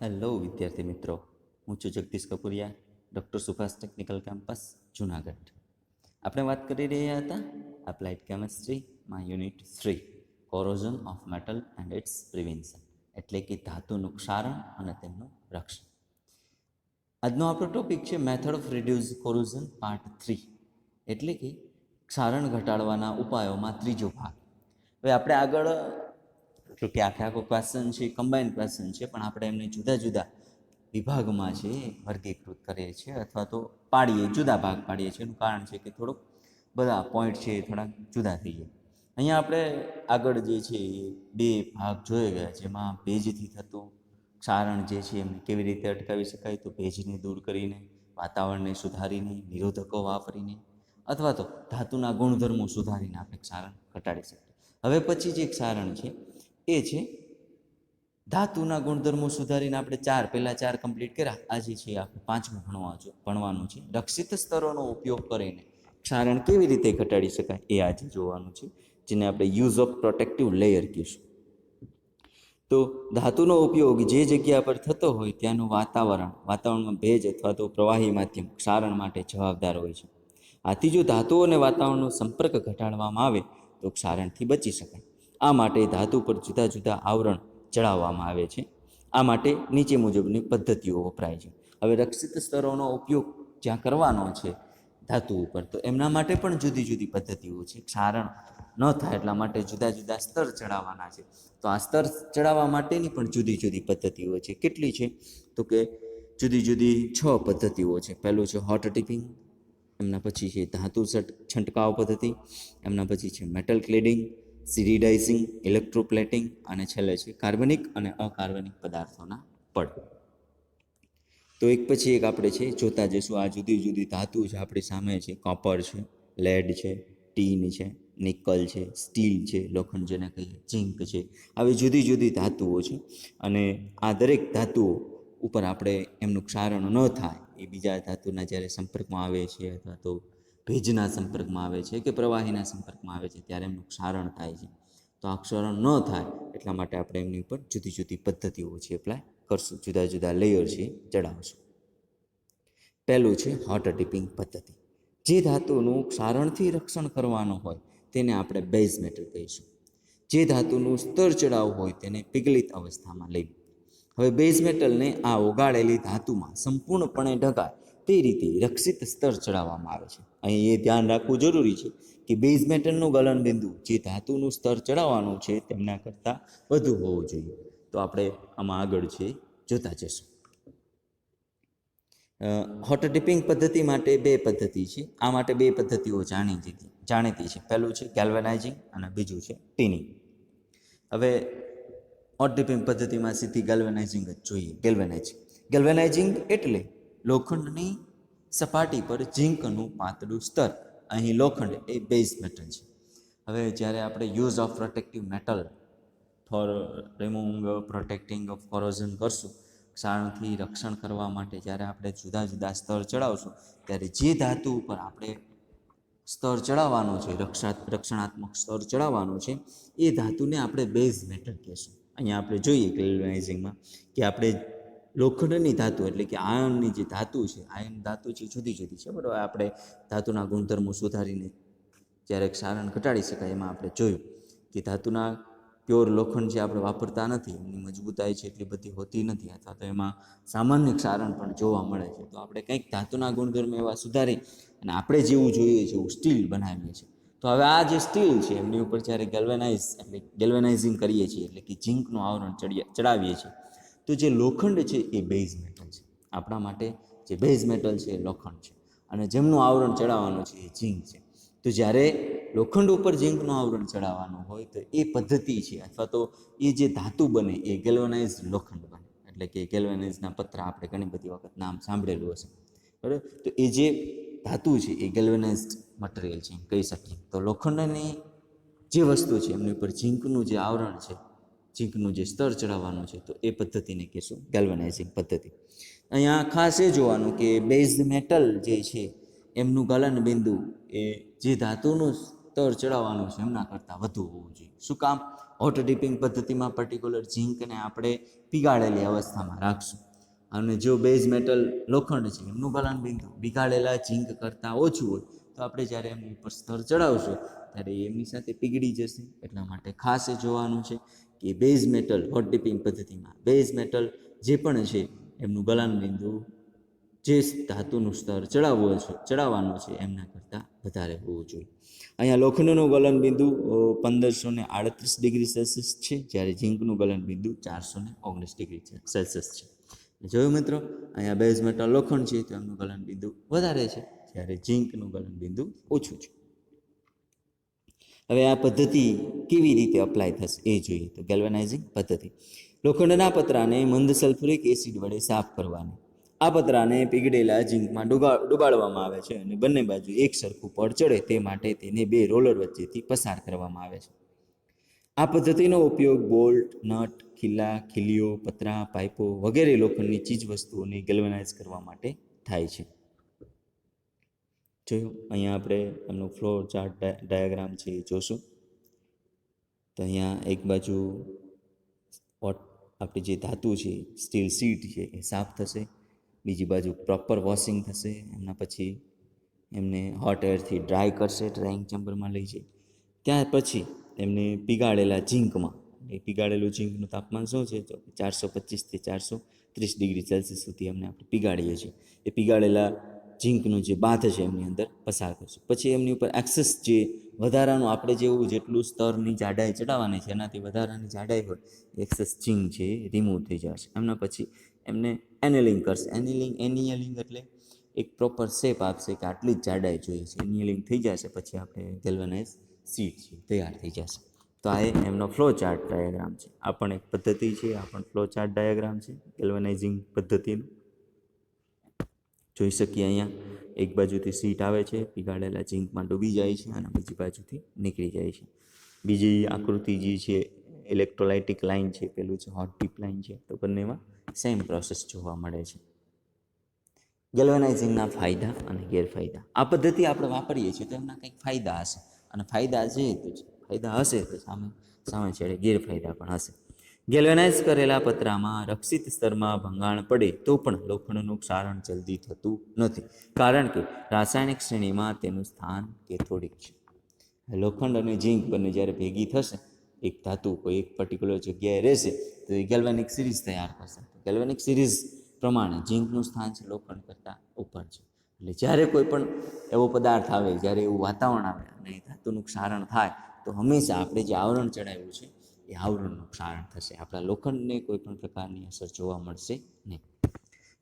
Hello વિદ્યાર્થી મિત્રો, હું છું Jagdish Kapuriya, doctor Subhash technical campus Junagadh. આપણે વાત કરી રહ્યા હતા એપ્લાઇડ કેમેસ્ટ્રીમાં unit 3 corrosion of metal and its prevention, એટલે કે ધાતુનું ક્ષારણ અને તેમનું રક્ષણ. આજનો આપણો ટોપિક છે method of reduce corrosion part 3, એટલે કે ક્ષારણ ઘટાડવાના ઉપાયોમાં ત્રીજો ભાગ. હવે આપણે આગળ જો કે આખો ક્વેશ્ચન છે કમ્બાઇન્ડ ક્વેશ્ચન છે, પણ આપણે એમને જુદા જુદા વિભાગમાં છે વર્ગીકૃત કરીએ છીએ અથવા તો પાડીએ, જુદા ભાગ પાડીએ છીએ. એનું કારણ છે કે થોડુંક બધા પોઈન્ટ છે એ થોડાક જુદા થઈ જાય. અહીંયા આપણે આગળ જે છે એ બે ભાગ જોઈ ગયા, જેમાં ભેજથી થતું ક્ષારણ જે છે એમને કેવી રીતે અટકાવી શકાય, તો ભેજને દૂર કરીને, વાતાવરણને સુધારીને, નિરોધકો વાપરીને અથવા તો ધાતુના ગુણધર્મો સુધારીને આપણે ક્ષારણ ઘટાડી શકીએ. હવે પછી જે ક્ષારણ છે એ છે ધાતુના ગુણધર્મો સુધારીને આપણે પહેલાં ચાર કમ્પ્લીટ કર્યા. આજે છે આપણે પાંચમું ભણવાનું છે રક્ષિત સ્તરોનો ઉપયોગ કરીને ક્ષારણ કેવી રીતે ઘટાડી શકાય એ આજે જોવાનું છે, જેને આપણે યુઝ ઓફ પ્રોટેક્ટિવ લેયર કહીશું. તો ધાતુનો ઉપયોગ જે જગ્યા પર થતો હોય ત્યાંનું વાતાવરણમાં ભેજ અથવા તો પ્રવાહી માધ્યમ ક્ષારણ માટે જવાબદાર હોય છે. આથી જો ધાતુઓ અને વાતાવરણનો સંપર્ક ઘટાડવામાં આવે તો ક્ષારણથી બચી શકાય. આ માટે ધાતુ પર જુદા જુદા આવરણ ચડાવવામાં આવે છે. આ માટે નીચે મુજબની પદ્ધતિઓ વપરાય છે. હવે રક્ષિત સ્તરોનો ઉપયોગ જ્યાં કરવાનો છે ધાતુ ઉપર, તો એમના માટે પણ જુદી જુદી પદ્ધતિઓ છે. ક્ષારણ ન થાય એટલા માટે જુદા જુદા સ્તર ચડાવવાના છે. તો આ સ્તર ચડાવવા માટેની પણ જુદી જુદી પદ્ધતિઓ છે. કેટલી છે? તો કે જુદી જુદી 6 પદ્ધતિઓ છે. પહેલું છે હોટ ટીપિંગ, એમના પછી છે ધાતુ છંટકાવ પદ્ધતિ, એમના પછી છે મેટલ ક્લેડિંગ, સિરીડાઇઝિંગ, ઇલેક્ટ્રોપ્લેટિંગ અને છેલ્લે છે કાર્બનિક અને અકાર્બનિક પદાર્થોના પડ. તો એક પછી એક આપણે છે જોતા જઈશું. આ જુદી જુદી ધાતુ છે આપણી સામે છે. કોપર છે, લેડ છે, ટીન છે, નિકલ છે, સ્ટીલ છે, લોખંડ જેને કહીએ, ઝિંક છે. આવી જુદી જુદી ધાતુઓ છે અને આ દરેક ધાતુઓ ઉપર આપણે એમનું ક્ષારણ ન થાય એ બીજા ધાતુના જ્યારે સંપર્કમાં આવે છે અથવા તો ભેજના સંપર્કમાં આવે છે કે પ્રવાહીના સંપર્કમાં આવે છે ત્યારે એમનું ક્ષારણ થાય છે. તો આ ક્ષારણ ન થાય એટલા માટે આપણે એમની ઉપર જુદી જુદી પદ્ધતિઓ છે એપ્લાય કરશું, જુદા જુદા લેયર છે ચડાવશું. પહેલું છે હોટ ટીપિંગ પદ્ધતિ. જે ધાતુનું ક્ષારણથી રક્ષણ કરવાનું હોય તેને આપણે બેઝ મેટલ કહીશું. જે ધાતુનું સ્તર ચડાવવું હોય તેને પિગલિત અવસ્થામાં લેવું. હવે બેઝ મેટલને આ ઓગાળેલી ધાતુમાં સંપૂર્ણપણે ઢકાય તે રીતે રક્ષિત સ્તર ચડાવવામાં આવે છે. અહીં એ ધ્યાન રાખવું જરૂરી છે કે બેઝ મેટલનું ગલનબિંદુ જે ધાતુનું સ્તર ચડાવવાનું છે તેમના કરતાં વધુ હોવું જોઈએ. તો આપણે આમાં આગળ છે જોતા જઈશું. હોટ ડિપિંગ પદ્ધતિ માટે બે પદ્ધતિ છે. આ માટે બે પદ્ધતિઓ જાણીતી છે. પહેલું છે ગેલ્વેનાઇઝિંગ અને બીજું છે ટીનિંગ. હવે હોટ ડિપિંગ પદ્ધતિમાં સીધી ગેલ્વેનાઇઝિંગ જ જોઈએ. ગેલ્વેનાઇઝિંગ એટલે લોખંડની સપાટી પર ઝીંકનું પાતળું સ્તર. અહીં લોખંડ એ બેઝ મેટલ છે. હવે જ્યારે આપણે use of protective metal for removing protecting of corrosion કરશું, ક્ષારણથી રક્ષણ કરવા માટે જ્યારે આપણે જુદા જુદા સ્તર ચડાવશું ત્યારે જે ધાતુ ઉપર આપણે સ્તર ચડાવવાનું છે, રક્ષણાત્મક સ્તર ચડાવવાનું છે, એ ધાતુને આપણે બેઝ મેટલ કહીશું. અહીંયા આપણે જોઈએ ગેલ્વેનાઇઝિંગમાં કે આપણે લોખંડની ધાતુ એટલે કે આયર્નની જે ધાતુ છે, આયર્ન ધાતુ છે જુદી જુદી છે, બરાબર. આપણે ધાતુના ગુણધર્મો સુધારીને જ્યારે ક્ષારણ ઘટાડી શકાય એમાં આપણે જોયું કે ધાતુના પ્યોર લોખંડ જે આપણે વાપરતા નથી, એમની મજબૂતાઈ છે એટલી બધી હોતી નથી અથવા તો એમાં સામાન્ય ક્ષારણ પણ જોવા મળે છે. તો આપણે કંઈક ધાતુના ગુણધર્મ એવા સુધારી અને આપણે જેવું જોઈએ છે એવું સ્ટીલ બનાવીએ છીએ. તો હવે આ જે સ્ટીલ છે એમની ઉપર જ્યારે ગેલ્વેનાઇઝિંગ કરીએ છીએ એટલે કે ઝીંકનું આવરણ ચડાવીએ છીએ તો જે લોખંડ છે એ બેઝ મેટલ છે. આપણા માટે જે બેઝ મેટલ છે એ લોખંડ છે અને જેમનું આવરણ ચડાવવાનું છે એ ઝીંક છે. તો જ્યારે લોખંડ ઉપર ઝીંકનું આવરણ ચડાવવાનું હોય તો એ પદ્ધતિ છે અથવા તો એ જે ધાતુ બને એ ગેલ્વેનાઇઝ્ડ લોખંડ બને. એટલે કે ગેલ્વેનાઇઝના પત્ર આપણે ઘણી બધી વખત નામ સાંભળેલું હશે, બરાબર. તો એ જે ધાતુ છે એ ગેલ્વેનાઇઝ્ડ મટીરિયલ છે એમ કહી શકીએ. તો લોખંડની જે વસ્તુ છે એમની ઉપર ઝીંકનું જે આવરણ છે, ઝીંકનું જે સ્તર ચડાવવાનું છે, તો એ પદ્ધતિને કહીશું ગેલ્વેનાઇઝિંગ પદ્ધતિ. અહીંયા ખાસ એ જોવાનું કે બેઝ મેટલ જે છે એમનું ગલન બિંદુ એ જે ધાતુનું સ્તર ચડાવવાનું છે એમના કરતાં વધુ હોવું જોઈએ. શું કામ? હોટ ડીપિંગ પદ્ધતિમાં પર્ટિક્યુલર ઝીંકને આપણે પીગાળેલી અવસ્થામાં રાખશું, અને જો બેઝ મેટલ લોખંડ છે એમનું ગલનબિંદુ પીગાળેલા ઝીંક કરતાં ઓછું હોય તો આપણે જ્યારે એમની ઉપર સ્તર ચડાવશું ત્યારે એમની સાથે પીગળી જશે. એટલા માટે ખાસ એ જોવાનું છે કે બેઝ મેટલ હોટ ડીપિંગ પદ્ધતિમાં બેઝ મેટલ જે પણ છે એમનું ગલનબિંદુ જે ધાતુનું સ્તર ચડાવવાનું છે એમના કરતાં વધારે હોવું જોઈએ. અહીંયા લોખંડનું ગલનબિંદુ 1538 ડિગ્રી સેલ્સિયસ છે, જ્યારે ઝીંકનું ગલનબિંદુ 419 ડિગ્રી સેલ્સિયસ છે. જોયું મિત્રો, અહીંયા બેઝ મેટલ લોખંડ છે તો એમનું ગલનબિંદુ વધારે છે, જ્યારે ઝીંકનું ગલનબિંદુ ઓછું છે. હવે આ પદ્ધતિ કેવી રીતે અપ્લાય થશે એ જોઈએ. તો ગેલ્વેનાઇઝિંગ પદ્ધતિ, લોખંડના પતરાને મંદ સલ્ફ્યુરિક એસિડ વડે સાફ કરવાની. આ પતરાને પીગળેલા ઝીંકમાં ડુબાડવામાં આવે છે અને બંને બાજુ એક સરખું પડ ચડે તે માટે તેને બે રોલર વચ્ચેથી પસાર કરવામાં આવે છે. આ પદ્ધતિનો ઉપયોગ બોલ્ટ, નટ, ખીલ્લા, ખીલીઓ, પતરા, પાઇપો વગેરે લોખંડની ચીજ વસ્તુઓને ગેલ્વેનાઇઝ કરવા માટે થાય છે. જોયું, અહીંયા આપણે એમનો ફ્લો ચાર્ટ ડાયાગ્રામ છે એ જોશું. તો અહીંયા એક બાજુ આપણી જે ધાતુ છે સ્ટીલ શીટ છે એ સાફ થશે, બીજી બાજુ પ્રોપર વોશિંગ થશે, એમના પછી એમને હોટ એરથી ડ્રાય કરશે, ડ્રાઇંગ ચેમ્બરમાં લઈ જાય. ત્યાર પછી એમને પીગાળેલા ઝીંકમાં, એ પીગાળેલું ઝીંકનું તાપમાન શું છે તો 425 થી 430 ડિગ્રી સેલ્સિયસ સુધી એમને આપણે પીગાળીએ છીએ. એ પીગાળેલા ઝીંકનું જે બાથ છે એમની અંદર પસાર કરશું. પછી એમની ઉપર એક્સેસ જે વધારાનું આપણે જેટલું સ્તરની જાડાઈ ચડાવવાની છે એનાથી વધારાની જાડાઈ હોય એક્સેસ ઝીંક છે એ રિમૂવ થઈ જશે. એમના પછી એમને એનિલિંગ કરશે. એનિયલિંગ એટલે એક પ્રોપર શેપ આપશે કે આટલી જ જાડાઈ જોઈએ છે. એનિયલિંગ થઈ જશે પછી આપણે ગેલ્વેનાઇઝ શીટ છે તૈયાર થઈ જશે. તો આ એમનો ફ્લો ચાર્ટ ડાયાગ્રામ છે. આ પણ એક પદ્ધતિ છે, આ પણ ફ્લો ચાર્ટ ડાયાગ્રામ છે ગેલ્વેનાઇઝિંગ પદ્ધતિનું. જોઈ શકીએ અહીંયા એક બાજુથી શીટ આવે છે, પીગાળેલા ઝીંકમાં ડૂબી જાય છે અને બીજી બાજુથી નીકળી જાય છે. બીજી આકૃતિ જે છે ઇલેક્ટ્રોલાઇટિક લાઇન છે, પેલું છે હોટ ડીપ લાઇન છે. તો બંનેમાં સેમ પ્રોસેસ જોવા મળે છે. ગેલ્વેનાઇઝિંગના ફાયદા અને ગેરફાયદા. આ પદ્ધતિ આપણે વાપરીએ છીએ તો એમના કંઈક ફાયદા હશે, અને ફાયદા હશે તો સામે છેડે ગેરફાયદા પણ હશે. ગેલ્વેનાઇઝ કરેલા પતરામાં રક્ષિત સ્તરમાં ભંગાણ પડે તો પણ લોખંડનું ક્ષારણ જલ્દી થતું નથી, કારણ કે રાસાયણિક શ્રેણીમાં તેનું સ્થાન કેથોડિક છે. લોખંડ અને ઝીંક બંને જ્યારે ભેગી થશે, એક ધાતુ કોઈ એક પર્ટિક્યુલર જગ્યાએ રહેશે તો એ ગેલ્વેનિક સિરીઝ તૈયાર કરશે. ગેલ્વેનિક સિરીઝ પ્રમાણે ઝીંકનું સ્થાન છે લોખંડ કરતાં ઉપર છે. એટલે જ્યારે કોઈ પણ એવો પદાર્થ આવે, જ્યારે એવું વાતાવરણ આવે અને ધાતુનું ક્ષારણ થાય તો હંમેશા આપણે જે આવરણ ચડાવ્યું છે એ આવરણનું ક્ષારણ થશે. આપણા લોખંડને કોઈ પણ પ્રકારની અસર જોવા મળશે નહીં.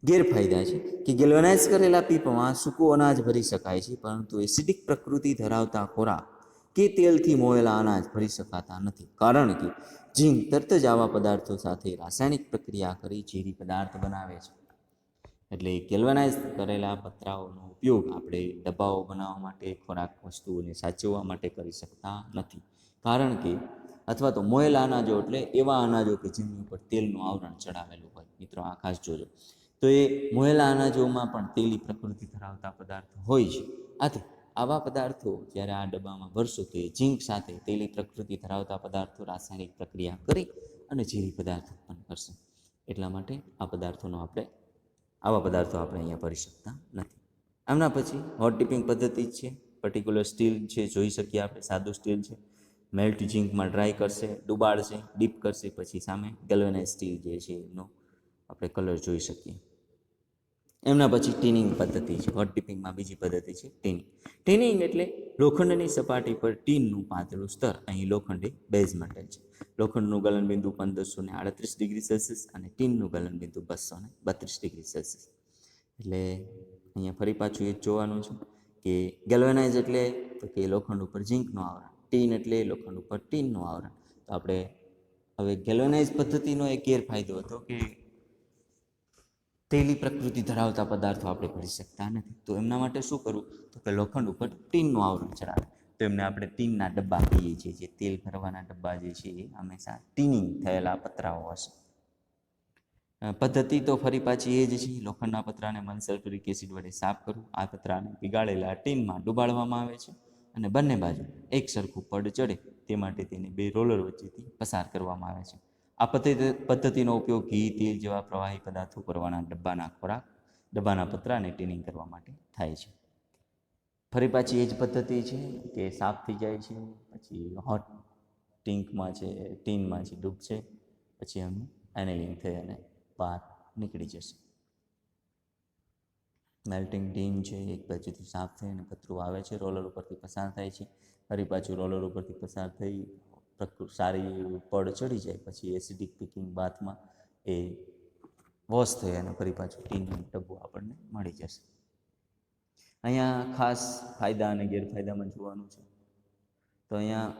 ગેરફાયદા છે કે ગેલ્વેનાઇઝ કરેલા પીપમાં સૂકું અનાજ ભરી શકાય છે, પરંતુ એસિડિક પ્રકૃતિ ધરાવતા ખોરાક કે તેલથી મોયેલા અનાજ ભરી શકાતા નથી, કારણ કે ઝીંક તરત જ આવા પદાર્થો સાથે રાસાયણિક પ્રક્રિયા કરી ઝેરી પદાર્થ બનાવે છે. એટલે ગેલ્વેનાઇઝ કરેલા પતરાઓનો ઉપયોગ આપણે ડબ્બાઓ બનાવવા માટે, ખોરાક વસ્તુઓને સાચવવા માટે કરી શકતા નથી, કારણ કે અથવા તો મોયેલા અનાજો એટલે એવા અનાજો કે જેની ઉપર તેલનું આવરણ ચડાવેલું હોય. મિત્રો આ ખાસ જોજો. તો એ મોયેલા અનાજોમાં પણ તેલી પ્રકૃતિ ધરાવતા પદાર્થો હોય છે. આથી આવા પદાર્થો જ્યારે આ ડબ્બામાં ભરશો તો એ ઝીંક સાથે તેલી પ્રકૃતિ ધરાવતા પદાર્થો રાસાયણિક પ્રક્રિયા કરી અને ઝેરી પદાર્થ ઉત્પન્ન કરશે. એટલા માટે આવા પદાર્થો આપણે અહીંયા ભરી શકતા નથી. આમના પછી હોટ ડીપિંગ પદ્ધતિ છે. પર્ટિક્યુલર સ્ટીલ છે, જોઈ શકીએ આપણે સાદું સ્ટીલ છે, મેલ્ટ ઝીંકમાં ડ્રાય કરશે, ડુબાડશે, ડીપ કરશે, પછી સામે ગેલ્વેનાઇઝ સ્ટીલ જે છે એનો આપણે કલર જોઈ શકીએ. એમના પછી ટીનિંગ પદ્ધતિ છે. હોટ ડીપિંગમાં બીજી પદ્ધતિ છે ટીનિંગ. ટીનિંગ એટલે લોખંડની સપાટી પર ટીનનું પાતળું સ્તર. અહીં લોખંડ એ બેઝ મેટલ છે. લોખંડનું ગલનબિંદુ 1538 ડિગ્રી સેલ્સિયસ અને ટીનનું ગલનબિંદુ 232 ડિગ્રી સેલ્સિયસ. એટલે અહીંયા ફરી પાછું એ જ જોવાનું છે કે ગેલ્વેનાઇઝ એટલે તો કે લોખંડ ઉપર ઝીંકનું આવરણ, ટીન એટલે લોખંડ ઉપર ટીનનું આવરણ. તો આપણે હવે ગેલ્વેનાઇઝ પદ્ધતિનો એક ગેરફાયદો હતો કે તેલી પ્રકૃતિ ધરાવતા પદાર્થો આપણે ભરી શકતા નથી. તો એમના માટે શું કરવું તો કે લોખંડ ઉપર ટીનનું આવરણ ચડાવે. તો એમને આપણે ટીનના ડબ્બા કહીએ છીએ. જે તેલ ભરવાના ડબ્બા જે છે એ હંમેશા ટીનિંગ થયેલા પતરાઓ હશે. પદ્ધતિ તો ફરી પાછી એ જ છે. લોખંડના પતરાને મંદ સલ્ફ્યુરિક એસિડ વડે સાફ કરવું. આ પતરાને પીગાળેલા ટીનમાં ડુબાડવામાં આવે છે અને બંને બાજુ એક સરખું પડ ચડે તે માટે તેને બે રોલર વચ્ચેથી પસાર કરવામાં આવે છે. આ પદ્ધતિનો ઉપયોગ ઘી, તેલ જેવા પ્રવાહી પદાર્થો ભરવાના ડબ્બાના પતરાને ટીનિંગ કરવા માટે થાય છે. ફરી પાછી એ જ પદ્ધતિ છે કે સાફ થઈ જાય છે, પછી હોટ ટીનમાં છે ડૂબશે, પછી એમનું એનેલિંગ થઈ અને બહાર નીકળી જશે. મેલ્ટિંગ ટીન છે એક બાજુથી સાફ થઈ અને પતરું આવે છે, રોલર ઉપરથી પસાર થાય છે. ફરી પાછું રોલર ઉપરથી પસાર થઈ સારી પડ ચડી જાય પછી એસિડિક પીકિંગ બાથમાં એ વોશ થઈ અને ફરી પાછું ટીનનું ડબ્બું આપણને મળી જશે. અહીંયા ખાસ ફાયદા અને ગેરફાયદામાં જોવાનું છે. તો અહીંયા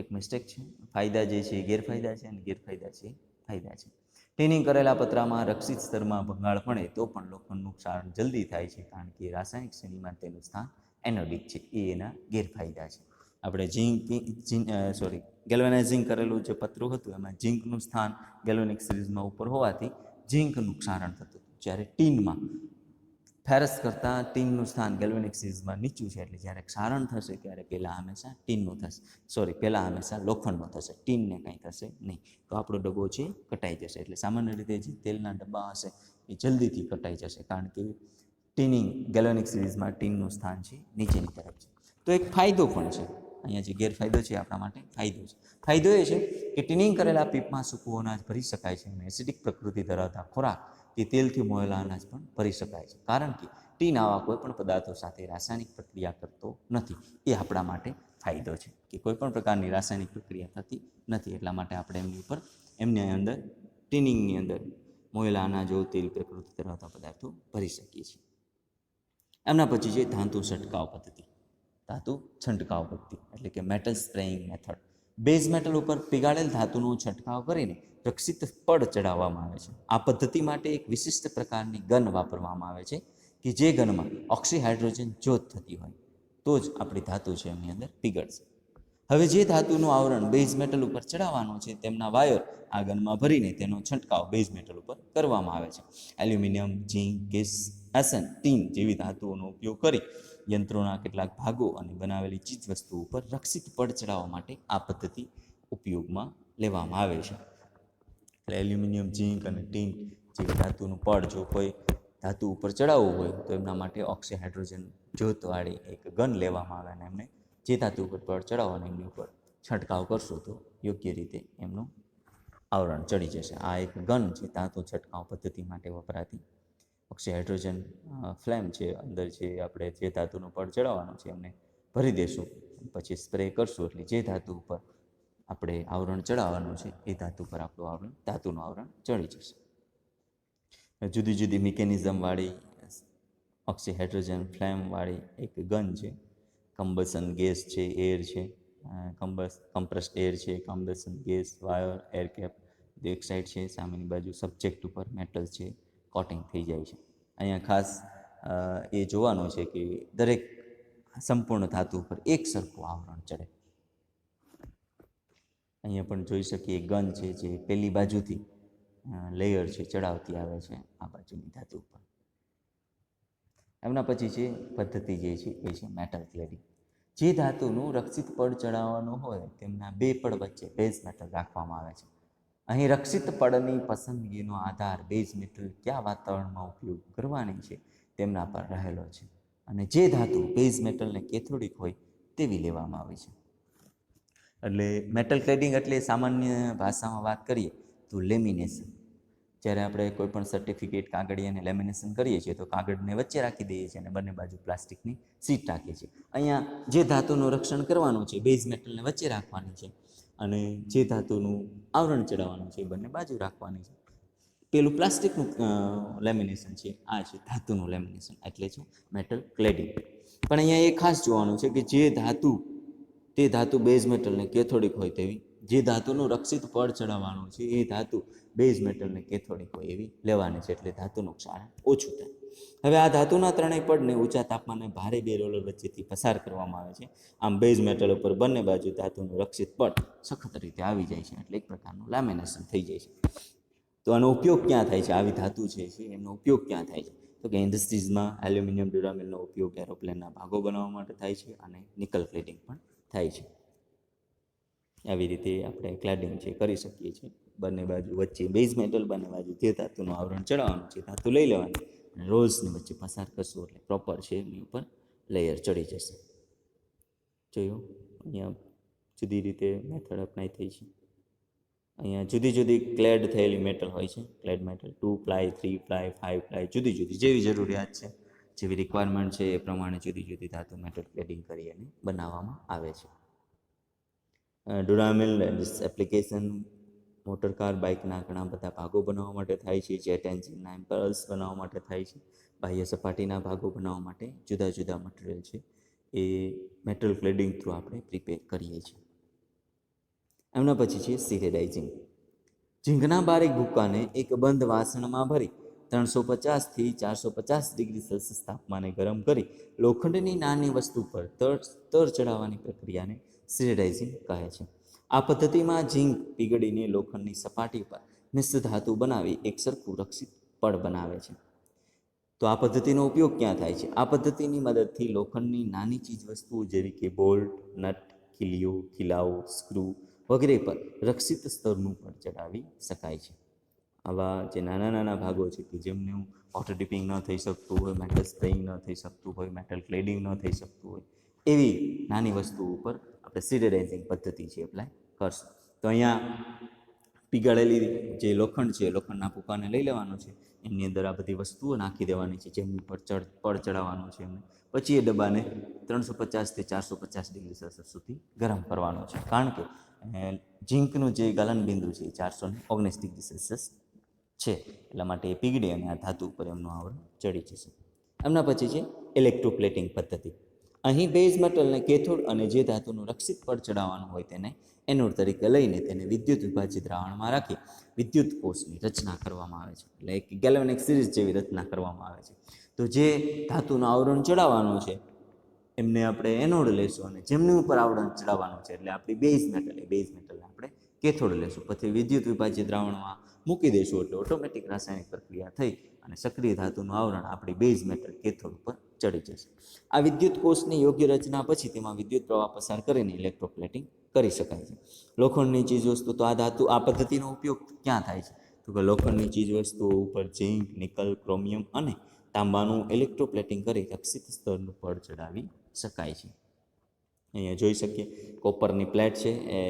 એક મિસ્ટેક છે. ફાયદા જે છે એ ગેરફાયદા છે અને ગેરફાયદા છે એ ફાયદા છે. ટીનિંગ કરેલા પતરામાં રક્ષિત સ્તરમાં ભંગાણ પડે તો પણ લોખંડનું ક્ષારણ જલ્દી થાય છે, કારણ કે રાસાયણિક શ્રેણીમાં તેનું સ્થાન એનોડિક છે. એ એના ગેરફાયદા છે. આપણે ગેલ્વેનાઇઝિંગ કરેલું જે પતરું હતું એમાં ઝીંકનું સ્થાન ગેલ્વેનિક સિરીઝમાં ઉપર હોવાથી ઝીંકનું ક્ષારણ થતું હતું, જ્યારે ટીનમાં ફેરસ કરતાં ટીનનું સ્થાન ગેલ્વેનિક સિરીઝમાં નીચું છે, એટલે જ્યારે ક્ષારણ થશે ત્યારે પહેલાં હંમેશા લોખંડનું થશે, ટીનને કંઈ થશે નહીં. તો આપણો ડબ્બો છે કટાઈ જશે. એટલે સામાન્ય રીતે જે તેલના ડબ્બા હશે એ જલ્દીથી કટાઈ જશે, કારણ કે ગેલ્વેનિક સિરીઝમાં ટીનનું સ્થાન છે નીચેની તરફ છે. તો એક ફાયદો પણ છે. અહીંયા જે ગેરફાયદો છે આપણા માટે ફાયદો છે. ફાયદો એ છે કે ટીનિંગ કરેલા પીપમાં સૂકું અનાજ ભરી શકાય છે અને એસિડિક પ્રકૃતિ ધરાવતા ખોરાક કે તેલથી મોયેલા અનાજ પણ ભરી શકાય છે, કારણ કે ટીન આવા કોઈ પણ પદાર્થો સાથે રાસાયણિક પ્રક્રિયા કરતો નથી. એ આપણા માટે ફાયદો છે કે કોઈ પણ પ્રકારની રાસાયણિક પ્રક્રિયા થતી નથી, એટલા માટે આપણે એમની અંદર ટીનિંગની અંદર મોયેલા અનાજો, તેલ પ્રકૃતિ ધરાવતા પદાર્થો ભરી શકીએ છીએ. એમના પછી છે ધાતુ છંટકાવ પદ્ધતિ. ધાતુ છંટકાવ પદ્ધતિ એટલે કે metal spraying method. Base metal ઉપર પીગાળેલ ધાતુનો છંટકાવ કરીને રક્ષિત પડ ચડાવવામાં આવે છે. આ પદ્ધતિ માટે એક વિશિષ્ટ પ્રકારની ગન વાપરવામાં આવે છે કે જે ગનમાં ઓક્સિહાઇડ્રોજન જ્યોત થતી હોય તો જ આપણી ધાતુ છે એમની અંદર પીગળશે. હવે જે ધાતુનું આવરણ બેઝ મેટલ ઉપર ચડાવવાનું છે તેમના વાયર આ ગનમાં ભરીને તેનો છંટકાવ બેઝ મેટલ ઉપર કરવામાં આવે છે. એલ્યુમિનિયમ, ઝીંક, એસન, ટીન જેવી ધાતુઓનો ઉપયોગ કરી યંત્રોના કેટલાક ભાગો અને બનાવેલી ચીજ વસ્તુ ઉપર રક્ષિત પડ ચડાવવા માટે આ પદ્ધતિ ઉપયોગમાં લેવામાં આવે છે. એટલે એલ્યુમિનિયમ, ઝીંક અને ટીન જેવી ધાતુનું પડ જો કોઈ ધાતુ ઉપર ચડાવવું હોય તો એમના માટે ઓક્સિહાઇડ્રોજન જ્યોતવાળી એક ગન લેવામાં આવે અને એમને જે ધાતુ ઉપર પડ ચડાવવાનો એમની ઉપર છંટકાવ કરશો તો યોગ્ય રીતે એમનું આવરણ ચડી જશે. આ એક ગન છે ધાતુ છંટકાવ પદ્ધતિ માટે વપરાતી. ઓક્સિહાઇડ્રોજન ફ્લેમ છે, અંદર જે આપણે જે ધાતુનું પડ ચડાવવાનું છે એમને ભરી દેશું, પછી સ્પ્રે કરશું એટલે જે ધાતુ ઉપર આપણે આવરણ ચડાવવાનું છે એ ધાતુ પર આપણું ધાતુનું આવરણ ચડી જશે. જુદી જુદી મિકેનિઝમવાળી ઓક્સિહાઇડ્રોજન ફ્લેમવાળી એક ગન છે. કમ્બશન ગેસ છે, એર છે, કમ્પ્રેસ્ડ એર છે, combustion gas, wire, air cap એક સાઈડ છે, સામેની બાજુ સબ્જેક્ટ ઉપર મેટલ છે કોટિંગ થઈ જાય છે. અહીંયા ખાસ એ જોવાનું છે કે દરેક સંપૂર્ણ ધાતુ ઉપર એક સરખું આવરણ ચડે. અહીંયા પણ જોઈ શકીએ ગન છે જે પહેલી બાજુથી લેયર છે ચડાવતી આવે છે આ બાજુની ધાતુ ઉપર. એમના પછી છે પદ્ધતિ જે છે એ છે મેટલ ક્લેડિંગ. જે ધાતુનું રક્ષિત પડ ચડાવવાનું હોય તેમના બે પડ વચ્ચે બેઝ મેટલ રાખવામાં આવે છે. અહીં રક્ષિત પડની પસંદગીનો આધાર બેઝ મેટલ કયા વાતાવરણમાં ઉપયોગ કરવાની છે તેમના પર રહેલો છે, અને જે ધાતુ બેઝ મેટલને કેથોડિક હોય તેવી લેવામાં આવી છે. એટલે મેટલ ક્લેડિંગ એટલે સામાન્ય ભાષામાં વાત કરીએ તો લેમિનેશન. જ્યારે આપણે કોઈ પણ સર્ટિફિકેટ કાગળિયાને લેમિનેશન કરીએ છીએ તો કાગળને વચ્ચે રાખી દઈએ છીએ અને બંને બાજુ પ્લાસ્ટિકની સીટ રાખીએ છીએ. અહીંયા જે ધાતુનું રક્ષણ કરવાનું છે બેઝ મેટલને વચ્ચે રાખવાની છે અને જે ધાતુનું આવરણ ચડાવવાનું છે એ બંને બાજુ રાખવાની છે. પેલું પ્લાસ્ટિકનું લેમિનેશન છે, આ છે ધાતુનું લેમિનેશન, એટલે છે મેટલ ક્લેડિંગ. પણ અહીંયા એ ખાસ જોવાનું છે કે તે ધાતુ બેઝ મેટલને કેથોડિક હોય તેવી, જે ધાતુનું રક્ષિત પડ ચડાવવાનું છે એ ધાતુ બેઝ મેટલને કેથોડિક હોય એવી લેવાની છે, એટલે ધાતુનું ક્ષારણ ઓછું થાય. હવે આ ધાતુના ત્રણેય પડને ઊંચા તાપમાને ભારે બે રોલર વચ્ચેથી પસાર કરવામાં આવે છે. આમ બેઝ મેટલ ઉપર બંને બાજુ ધાતુનું રક્ષિત પડ સખત રીતે આવી જાય છે, એટલે એક પ્રકારનું લેમિનેશન થઈ જાય છે. તો આનો ઉપયોગ ક્યાં થાય છે? આવી ધાતુ છે એમનો ઉપયોગ ક્યાં થાય છે? તો કે ઇન્ડસ્ટ્રીઝમાં એલ્યુમિનિયમ ડ્યુરામિલનો ઉપયોગ એરોપ્લેનના ભાગો બનાવવા માટે થાય છે અને નિકલ ક્લેડિંગ પણ થાય છે. આવી રીતે આપણે ક્લેડિંગ છે કરી શકીએ છીએ. બંને બાજુ વચ્ચે બેઝ મેટલ, બંને બાજુ જે ધાતુનું આવરણ ચડાવવાનું છે ધાતુ લઈ લેવાની અને રોલ્સની વચ્ચે પસાર કરશું એટલે પ્રોપર છે એની ઉપર લેયર ચડી જશે. જોયું અહીંયા જુદી રીતે મેથડ અપ્લાય થઈ છે. અહીંયા જુદી જુદી ક્લેડ થયેલી મેટલ હોય છે. Clad metal 2 ply, 3 ply, 5 ply, જુદી જુદી જેવી જરૂરિયાત છે, જેવી રિક્વાયરમેન્ટ છે એ પ્રમાણે જુદી જુદી ધાતુ મેટલ ક્લેડિંગ કરી અને બનાવવામાં આવે છે. ડ્યુરામિલ એપ્લિકેશન મોટર કાર, બાઇકના ઘણા બધા ભાગો બનાવવા માટે થાય છે. જેટ એન્જિનના એમ્પલ્સ બનાવવા માટે થાય છે. બાહ્ય સપાટીના ભાગો બનાવવા માટે જુદા જુદા મટીરિયલ છે એ મેટલ ક્લેડિંગ થ્રુ આપણે પ્રિપેર કરીએ છીએ. એમના પછી છે સિરેડાઇઝિંગ. ઝીંકના બારીક ભૂક્કાને એક બંધ વાસણમાં ભરી 350 થી 450 ડિગ્રી સેલ્સિયસ તાપમાને ગરમ કરી લોખંડની નાની વસ્તુ પર તર ચડાવવાની પ્રક્રિયાને સિરેડાઇઝિંગ કહે છે. આ પદ્ધતિમાં ઝીંક પીગળીને લોખંડની સપાટી પર મિશ્ર ધાતુ બનાવી એક સરખું રક્ષિત પડ બનાવે છે. તો આ પદ્ધતિનો ઉપયોગ ક્યાં થાય છે? આ પદ્ધતિની મદદથી લોખંડની નાની ચીજ વસ્તુઓ જેવી કે બોલ્ટ, નટ, ખીલીઓ, ખીલાઓ, સ્ક્રૂ વગેરે પર રક્ષિત સ્તરનું પડ ચડાવી શકાય છે. આવા જે નાના નાના ભાગો છે કે જેમનું વોટર ડિપિંગ ન થઈ શકતું હોય, મેટલ સ્પ્રેઇંગ ન થઈ શકતું હોય, મેટલ ક્લેડિંગ ન થઈ શકતું હોય, એવી નાની વસ્તુઓ ઉપર આપણે સિરેડાઇઝિંગ પદ્ધતિ છે એપ્લાય કરશું. તો અહીંયા પીગાળેલી જે લોખંડ છે, લોખંડના ભૂકાને લઈ લેવાનો છે, એમની અંદર આ બધી વસ્તુઓ નાખી દેવાની છે જેમની પર પડ ચડાવવાનું છે એમને. પછી એ ડબ્બાને 350 થી 450 ડિગ્રી સેલ્સિયસ સુધી ગરમ કરવાનો છે, કારણ કે ઝીંકનું જે ગલન બિંદુ છે 419 ડિગ્રી સેલ્સિયસ છે, એટલા માટે એ પીગળી અને આ ધાતુ ઉપર એમનું આવરણ ચડી જશે. એમના પછી છે ઇલેક્ટ્રોપ્લેટિંગ પદ્ધતિ. અહીં બેઝ મેટલને કેથોડ અને જે ધાતુનું રક્ષિત પડ ચડાવવાનું હોય તેને એનોડ તરીકે લઈને તેને વિદ્યુત વિભાજિત દ્રાવણમાં રાખી વિદ્યુત કોષની રચના કરવામાં આવે છે. એટલે એક ગેલ્વેનિક સિરીઝ જેવી રચના કરવામાં આવે છે. તો જે ધાતુનું આવરણ ચડાવવાનું છે એમને આપણે એનોડ લેશું અને જેમની ઉપર આવરણ ચડાવવાનું છે એટલે આપણી બેઝ મેટલ, એ બેઝ મેટલને આપણે કેથોડ લેશું. પછી વિદ્યુત વિભાજિત દ્રાવણમાં મૂકી દઈશું એટલે ઓટોમેટિક રાસાયણિક પ્રક્રિયા થઈ અને સક્રિય ધાતુનું આવરણ આપણી બેઝ મેટલ કેથોડ ઉપર ચડી જશે. આ વિદ્યુત કોષની યોગ્ય રચના પછી તેમાં વિદ્યુત પ્રવાહ પસાર કરીને ઇલેક્ટ્રોપ્લેટિંગ કરી શકાય છે. લોખંડની ચીજવસ્તુ, તો આ પદ્ધતિનો ઉપયોગ ક્યાં થાય છે? તો કે લોખંડની ચીજવસ્તુઓ ઉપર ઝીંક, નિકલ, ક્રોમિયમ અને તાંબાનું ઇલેક્ટ્રોપ્લેટિંગ કરી રક્ષિત સ્તરનું પડ ચડાવી શકાય છે. અહીંયા જોઈ શકીએ કોપરની પ્લેટ છે એ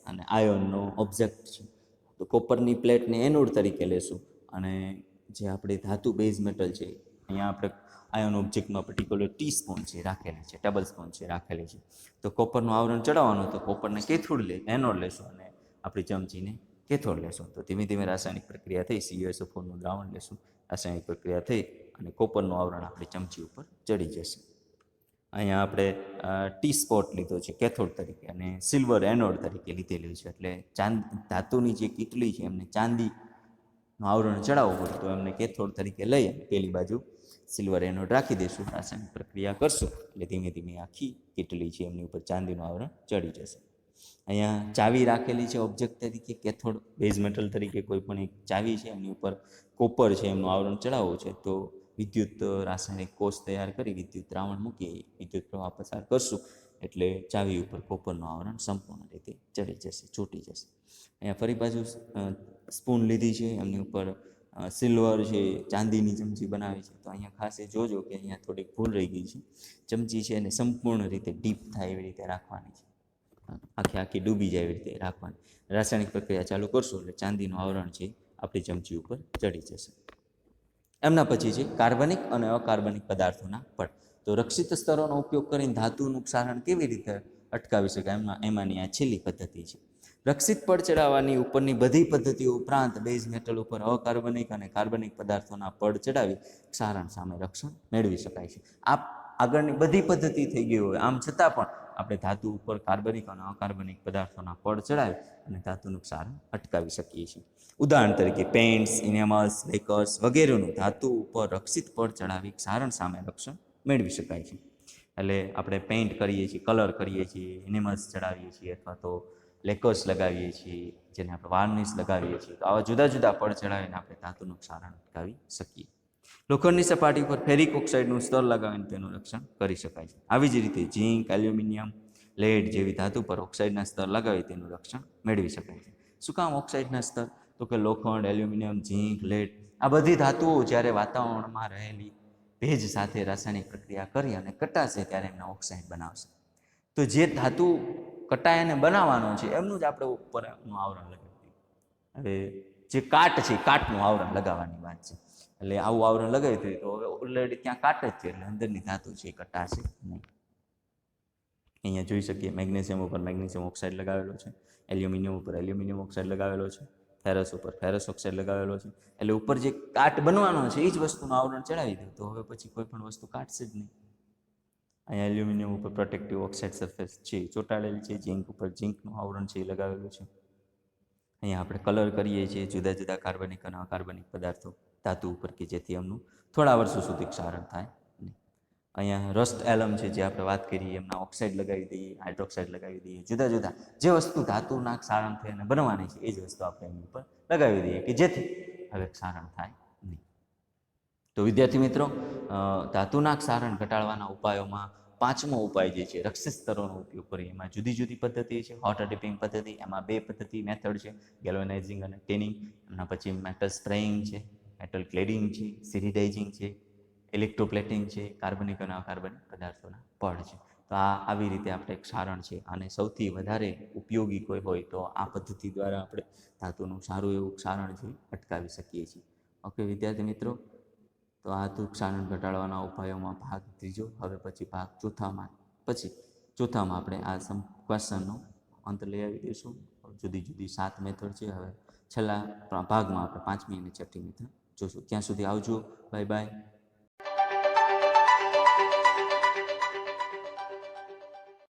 અને આયોનનો ઓબ્જેક્ટ છે. તો કોપરની પ્લેટને એનોડ તરીકે લેશું અને જે આપણી ધાતુ બેઝ મેટલ છે, અહીંયા આપણે આયોન ઓબ્જેક્ટમાં પર્ટિક્યુલર ટી સ્પૂન છે રાખેલી છે, ટેબલ સ્પૂન છે રાખેલી છે. તો કોપરનું આવરણ ચડાવવાનું, તો કોપરને કેથોડ એનોડ લેશું અને આપણી ચમચીને કેથોડ લેશું. તો ધીમે ધીમે રાસાયણિક પ્રક્રિયા થઈ CuSO4નું દ્રાવણ લેશું, રાસાયણિક પ્રક્રિયા થઈ અને કોપરનું આવરણ આપણી ચમચી ઉપર ચડી જશે. અહીંયા આપણે ટી સ્પોટ લીધો છે કેથોડ તરીકે અને સિલ્વર એનોડ તરીકે લીધેલું છે. એટલે ધાતુની જે કીટલી છે એમને ચાંદીનું આવરણ ચડાવવું હોય તો એમને કેથોડ તરીકે લઈ અને પેલી બાજુ સિલ્વર એનોડ રાખી દઈશું, રાસાયણિક પ્રક્રિયા કરશું એટલે ધીમે ધીમે આખી કીટલી છે એમની ઉપર ચાંદીનું આવરણ ચડી જશે. અહીંયા ચાવી રાખેલી છે ઓબ્જેક્ટ તરીકે, કેથોડ બેઝ મેટલ તરીકે કોઈ પણ એક ચાવી છે, એમની ઉપર કોપર છે એમનું આવરણ ચડાવવું છે તો વિદ્યુત રાસાયણિક કોષ તૈયાર કરી વિદ્યુત દ્રાવણ મૂકી વિદ્યુત પ્રવાહ પસાર કરશું એટલે ચાવી ઉપર કોપરનું આવરણ સંપૂર્ણ રીતે ચડી જશે, છૂટી જશે. અહીંયા ફરી બાજુ સ્પૂન લીધી છે, એમની ઉપર સિલ્વર છે, ચાંદીની ચમચી બનાવી છે. તો અહીંયા ખાસ એ જોજો કે અહીંયા થોડીક ભૂલ રહી ગઈ છે. ચમચી છે એને સંપૂર્ણ રીતે ડીપ થાય એવી રીતે રાખવાની છે, આખી ડૂબી જાય એવી રીતે રાખવાની. રાસાયણિક પ્રક્રિયા ચાલુ કરશું એટલે ચાંદીનું આવરણ છે આપણી ચમચી ઉપર ચડી જશે. એમના પછી છે કાર્બનિક અને અકાર્બનિક પદાર્થોના પડ. તો રક્ષિત સ્તરોનો ઉપયોગ કરીને ધાતુનું ક્ષારણ કેવી રીતે અટકાવી શકાય એમાંની આ છેલ્લી પદ્ધતિ છે. રક્ષિત પડ ચડાવવાની ઉપરની બધી પદ્ધતિઓ ઉપરાંત બેઝ મેટલ ઉપર અકાર્બનિક અને કાર્બનિક પદાર્થોના પડ ચડાવી ક્ષારણ સામે રક્ષણ મેળવી શકાય છે. આ આગળની બધી પદ્ધતિ થઈ ગઈ હોય, આમ છતાં પણ આપણે ધાતુ ઉપર કાર્બનિક અને અકાર્બનિક પદાર્થોના પડ ચડાવી અને ધાતુનું ક્ષારણ અટકાવી શકીએ છીએ. ઉદાહરણ તરીકે પેઇન્ટ્સ, ઇનેમલ્સ, લેકર્સ વગેરેનું ધાતુ ઉપર રક્ષિત પડ ચડાવી ક્ષારણ સામે રક્ષણ મેળવી શકાય છે. એટલે આપણે પેઇન્ટ કરીએ છીએ, કલર કરીએ છીએ, ઇનેમલ્સ ચડાવીએ છીએ અથવા તો લેકર્સ લગાવીએ છીએ, જેને આપણે વાર્નિશ લગાવીએ છીએ, તો આવા જુદા જુદા પડ ચડાવીને આપણે ધાતુનું ક્ષારણ અટકાવી શકીએ. લોખંડની સપાટી પર ફેરિક ઓક્સાઇડનું સ્તર લગાવીને તેનું રક્ષણ કરી શકાય છે. આવી જ રીતે ઝીંક, એલ્યુમિનિયમ, લેડ જેવી ધાતુ પર ઓક્સાઇડના સ્તર લગાવી તેનું રક્ષણ મેળવી શકાય છે. શું કામ ઓક્સાઇડના સ્તર? તો કે લોખંડ, એલ્યુમિનિયમ, ઝીંક, લેડ આ બધી ધાતુઓ જ્યારે વાતાવરણમાં રહેલી ભેજ સાથે રાસાયણિક પ્રક્રિયા કરી અને કટાશે ત્યારે એમના ઓક્સાઇડ બનાવશે. તો જે ધાતુ કટાય અને બનાવવાનો છે એમનું જ આપણે ઉપરનું આવરણ લગાવી. હવે જે કાટ છે કાટનું આવરણ લગાવવાની વાત છે. એટલે આવું આવરણ લગાવી દઈએ તો હવે ઓલરેડી ત્યાં કાટ જ છે એટલે અંદરની ધાતુ છે એ કટાશે નહીં. અહીંયા જોઈ શકીએ મેગ્નેશિયમ ઉપર મેગ્નેશિયમ ઓક્સાઇડ લગાવેલો છે, એલ્યુમિનિયમ ઉપર એલ્યુમિનિયમ ઓક્સાઇડ લગાવેલો છે, ફેરસ ઉપર ફેરસ ઓક્સાઇડ લગાવેલો છે. એટલે ઉપર જે કાટ બનવાનો છે એ જ વસ્તુનું આવરણ ચડાવી દઉં તો હવે પછી કોઈ પણ વસ્તુ કાટશે જ નહીં. અહીંયા એલ્યુમિનિયમ ઉપર પ્રોટેક્ટિવ ઓક્સાઇડ સરફેસ છે ચોંટાડેલી છે, ઝીંક ઉપર ઝીંકનું આવરણ છે એ લગાવેલું છે. અહીંયા આપણે કલર કરીએ છીએ જુદા જુદા કાર્બનિક અને અકાર્બનિક પદાર્થો ધાતુ ઉપર કે જેથી એમનું થોડા વર્ષો સુધી ક્ષારણ થાય નહીં. અહીંયા રસ્ટ એલમ છે જે આપણે વાત કરીએ એમના ઓક્સાઇડ લગાવી દઈએ, હાઇડ્રોક્સાઇડ લગાવી દઈએ, જુદા જુદા જે વસ્તુ ધાતુના ક્ષારણ થઈને બનવાની છે એ જ વસ્તુ આપણે એની ઉપર લગાવી દઈએ કે જેથી હવે ક્ષારણ થાય નહીં. તો વિદ્યાર્થી મિત્રો, ધાતુના ક્ષારણ ઘટાડવાના ઉપાયોમાં પાંચમો ઉપાય જે છે રક્ષિત સ્તરોનો ઉપયોગ કરીએ. એમાં જુદી જુદી પદ્ધતિ છે. વોટર ડિપિંગ પદ્ધતિ, એમાં બે પદ્ધતિ મેથડ છે, ગેલ્વેનાઇઝિંગ અને ટેનિંગ. એના પછી મેટલ સ્પ્રેઇંગ છે, મેટલ ક્લેડિંગ છે, સિરિડાઇઝિંગ છે, ઇલેક્ટ્રોપ્લેટિંગ છે, કાર્બનિક અને અકાર્બનિક પદાર્થોના પડ છે. તો આવી રીતે આપણે ક્ષારણ છે અને સૌથી વધારે ઉપયોગી કોઈ હોય તો આ પદ્ધતિ દ્વારા આપણે ધાતુનું સારું એવું ક્ષારણ છે અટકાવી શકીએ છીએ. ઓકે વિદ્યાર્થી મિત્રો, તો આ હતું ક્ષારણ ઘટાડવાના ઉપાયોમાં ભાગ ત્રીજો. હવે પછી ભાગ ચોથામાં આપણે આ ક્વેશ્ચનનો અંત લઈ આવી દઈશું. જુદી જુદી 7 મેથડ છે. હવે છેલ્લા ભાગમાં આપણે 5મી અને 6ઠ્ઠી મેથડ જોશું. ત્યાં સુધી આવજો. Bye bye.